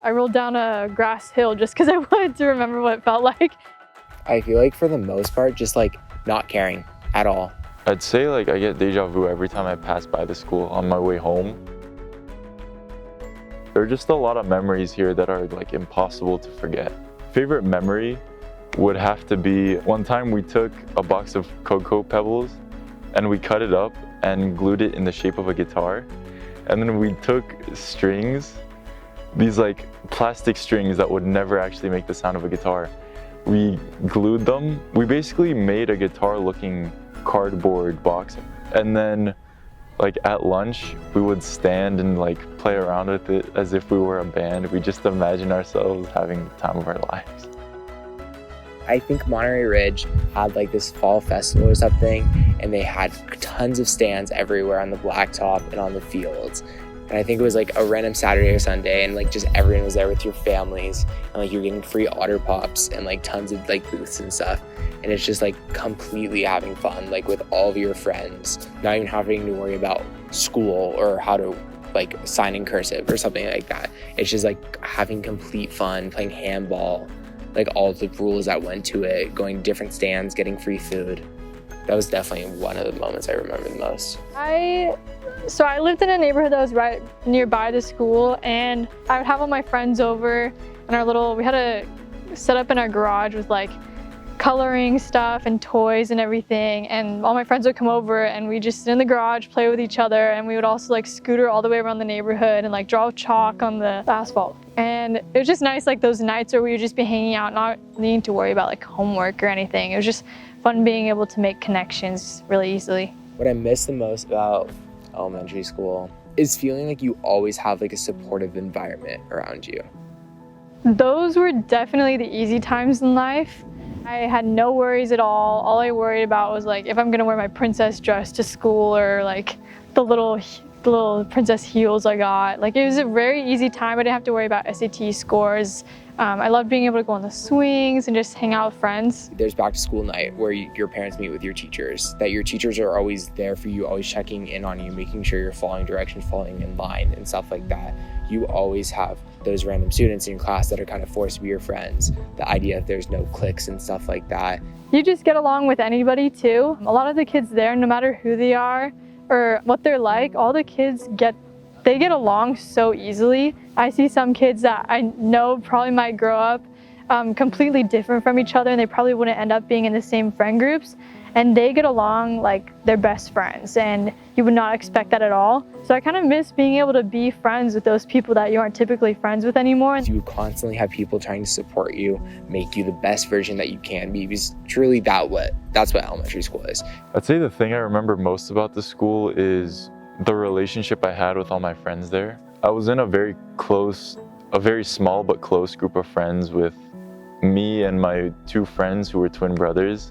I rolled down a grass hill just because I wanted to remember what it felt like. I feel like for the most part, just like not caring at all. I'd say like I get deja vu every time I pass by the school on my way home. There are just a lot of memories here that are like impossible to forget. Favorite memory would have to be one time we took a box of cocoa pebbles and we cut it up and glued it in the shape of a guitar. And then we took strings, these like plastic strings that would never actually make the sound of a guitar. We glued them. We basically made a guitar looking cardboard box. And then like at lunch, we would stand and like play around with it as if we were a band. We just imagine ourselves having the time of our lives. I think Monterey Ridge had like this fall festival or something, and they had tons of stands everywhere on the blacktop and on the fields. And I think it was like a random Saturday or Sunday, and like just everyone was there with your families, and like you're getting free Otter Pops and like tons of like booths and stuff. And it's just like completely having fun, like with all of your friends, not even having to worry about school or how to like sign in cursive or something like that. It's just like having complete fun, playing handball, like all the rules that went to it, going to different stands, getting free food. That was definitely one of the moments I remember the most. So I lived in a neighborhood that was right nearby the school, and I would have all my friends over, and we had a set up in our garage with like coloring stuff and toys and everything, and all my friends would come over and we just sit in the garage, play with each other, and we would also like scooter all the way around the neighborhood and like draw chalk on the asphalt. And it was just nice, like those nights where we would just be hanging out, not needing to worry about like homework or anything. It was just fun being able to make connections really easily. What I miss the most about elementary school is feeling like you always have like a supportive environment around you. Those were definitely the easy times in life. I had no worries at all. All I worried about was like if I'm gonna wear my princess dress to school, or like the little princess heels I got. Like it was a very easy time. I didn't have to worry about SAT scores. I loved being able to go on the swings and just hang out with friends. There's back to school night where your parents meet with your teachers, that your teachers are always there for you, always checking in on you, making sure you're following directions, following in line and stuff like that. You always have those random students in your class that are kind of forced to be your friends. The idea that there's no cliques and stuff like that. You just get along with anybody too. A lot of the kids there, no matter who they are or what they're like, all the kids get along so easily. I see some kids that I know probably might grow up completely different from each other, and they probably wouldn't end up being in the same friend groups, and they get along like they're best friends, and you would not expect that at all. So I kind of miss being able to be friends with those people that you aren't typically friends with anymore. You constantly have people trying to support you, make you the best version that you can be, because truly that's what elementary school is. I'd say the thing I remember most about the school is the relationship I had with all my friends there. I was in a very small but close group of friends with me and my two friends who were twin brothers.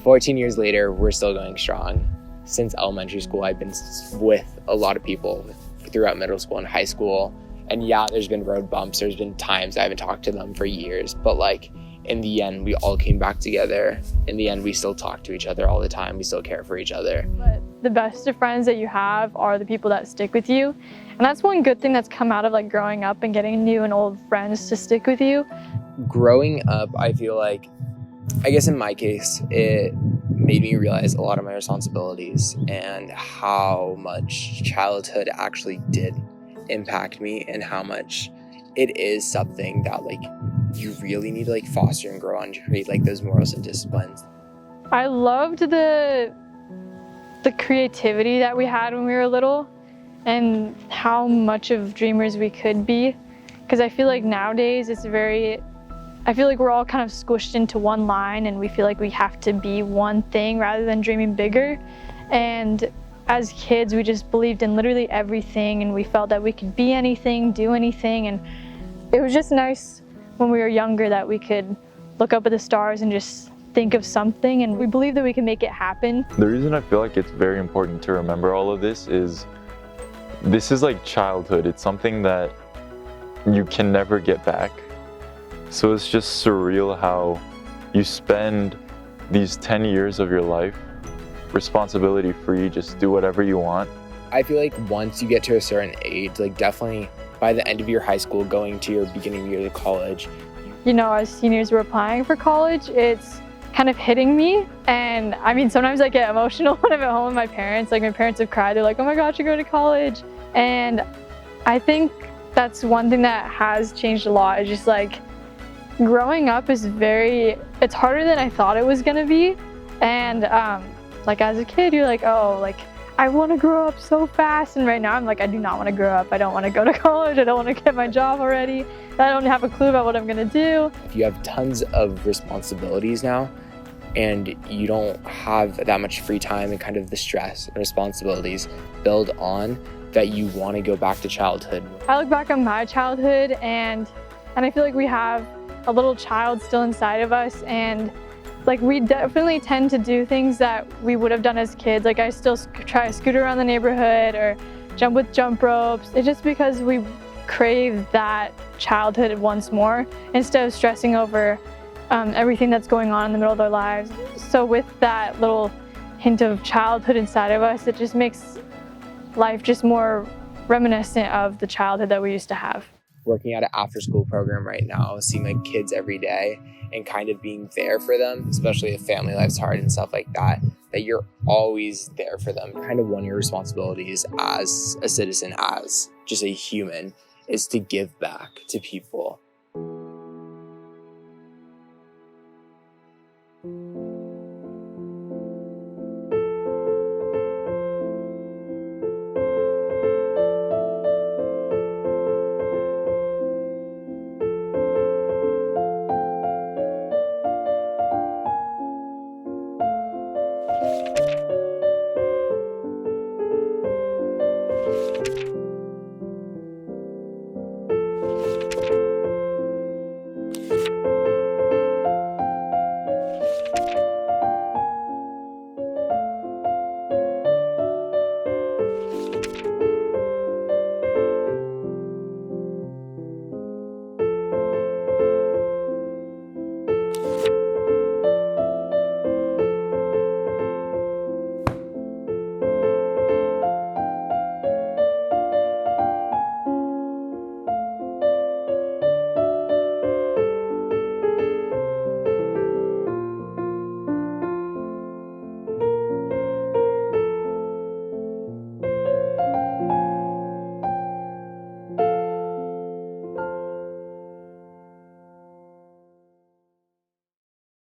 14 years later, we're still going strong. Since elementary school, I've been with a lot of people throughout middle school and high school. And yeah, there's been road bumps. There's been times I haven't talked to them for years, but like in the end, we all came back together. In the end, we still talk to each other all the time. We still care for each other. But the best of friends that you have are the people that stick with you. And that's one good thing that's come out of like growing up and getting new and old friends to stick with you. Growing up, I feel like, I guess in my case, it made me realize a lot of my responsibilities and how much childhood actually did impact me, and how much it is something that like you really need to like foster and grow on to create like those morals and disciplines. I loved the creativity that we had when we were little, and how much of dreamers we could be. Because I feel like nowadays I feel like we're all kind of squished into one line, and we feel like we have to be one thing rather than dreaming bigger. And as kids, we just believed in literally everything, and we felt that we could be anything, do anything. And it was just nice when we were younger that we could look up at the stars and just think of something, and we believe that we can make it happen. The reason I feel like it's very important to remember all of this is like childhood. It's something that you can never get back. So it's just surreal how you spend these 10 years of your life responsibility free, just do whatever you want. I feel like once you get to a certain age, like definitely by the end of your high school, going to your beginning year of college. You know, as seniors were applying for college, it's kind of hitting me. And I mean, sometimes I get emotional when I'm at home with my parents. Like my parents have cried. They're like, oh my gosh, you're going to college. And I think that's one thing that has changed a lot. Is just like growing up is it's harder than I thought it was going to be. And like as a kid, you're like, oh, like I want to grow up so fast. And right now I'm like, I do not want to grow up. I don't want to go to college. I don't want to get my job already. I don't have a clue about what I'm going to do. You have tons of responsibilities now, and you don't have that much free time, and kind of the stress and responsibilities build on that you want to go back to childhood. I look back on my childhood and I feel like we have a little child still inside of us, and like we definitely tend to do things that we would have done as kids. Like I still try to scoot around the neighborhood or jump with jump ropes. It's just because we crave that childhood once more instead of stressing over everything that's going on in the middle of our lives. So with that little hint of childhood inside of us, it just makes life just more reminiscent of the childhood that we used to have. Working at an after-school program right now, seeing like kids every day and kind of being there for them, especially if family life's hard and stuff like that, that you're always there for them. Kind of one of your responsibilities as a citizen, as just a human, is to give back to people.